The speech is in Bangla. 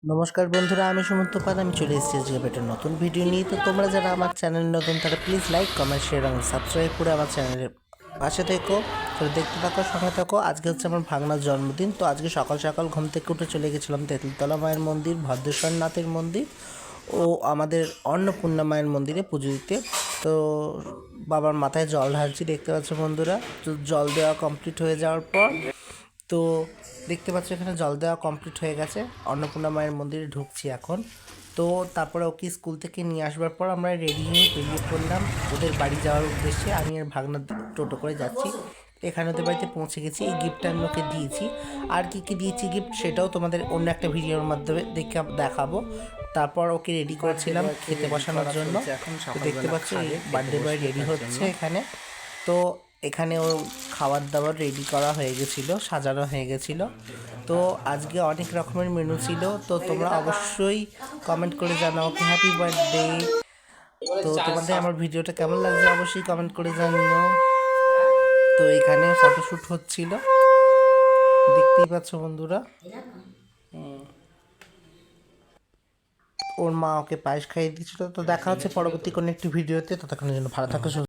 নমস্কার বন্ধুরা, আমি সুমন্ত পাল। আমি চলে এসেছি আজকে একটা নতুন ভিডিও নিয়ে। তো তোমরা যারা আমার চ্যানেল নতুন তারা প্লিজ লাইক, কমেন্ট, শেয়ার এবং সাবস্ক্রাইব করে আমার চ্যানেলের পাশে থেকো। তো দেখতে থাকো, সঙ্গে থাকো। আজকে হচ্ছে আমার ভাগনার জন্মদিন। তো আজকে সকাল সকাল ঘুম থেকে উঠে চলে গেছিলাম তেঁতুলতলা মায়ের মন্দির, ভদ্রেশ্বরনাথের মন্দির ও আমাদের অন্নপূর্ণা মায়ের মন্দিরে পুজো দিতে। তো বাবার মাথায় জল ঢালছি, দেখতে পাচ্ছ বন্ধুরা। তো জল দেওয়া কমপ্লিট হয়ে যাওয়ার পর তো দেখতে পাচ্ছ এখানে জল দেওয়া কমপ্লিট হয়ে গেছে। অন্নপূর্ণা মায়ের মন্দিরে ঢুকছি এখন। তো তারপরে ওকে স্কুল থেকে নিয়ে আসবার পর আমরা রেডি হয়ে বেরিয়ে পড়লাম ওদের বাড়ি যাওয়ার উদ্দেশ্যে। আমি আর ভাগনা টোটো করে যাচ্ছি। এখানে ওদের বাড়িতে পৌঁছে গেছি। এই গিফটটা আমি ওকে দিয়েছি। আর কি কি দিয়েছি গিফট সেটাও তোমাদের অন্য একটা ভিডিওর মাধ্যমে দেখাবো। তারপর ওকে রেডি করছিলাম খেতে বসানোর জন্য। তো দেখতে পাচ্ছ এই বার্থডে বয় রেডি হচ্ছে এখানে। তো এখানে ও খাবার দাবার রেডি করা হয়ে গেছিলো, সাজানো হয়ে গেছিলো। তো আজকে অনেক রকমের মেনু ছিল। তো তোমরা অবশ্যই কমেন্ট করে জানাও ওকে হ্যাপি বার্থডে। তো তোমাদের আমার ভিডিওটা কেমন লাগছে অবশ্যই কমেন্ট করে জানিও। তো এখানে ফটোশ্যুট হচ্ছিল, দেখতেই পাচ্ছ বন্ধুরা। ওর মা ওকে পায়েস খাইয়ে দিয়েছিল। তো দেখা হচ্ছে পরবর্তী কোনো একটি ভিডিওতে। ততক্ষণের জন্য ভালো থাকো।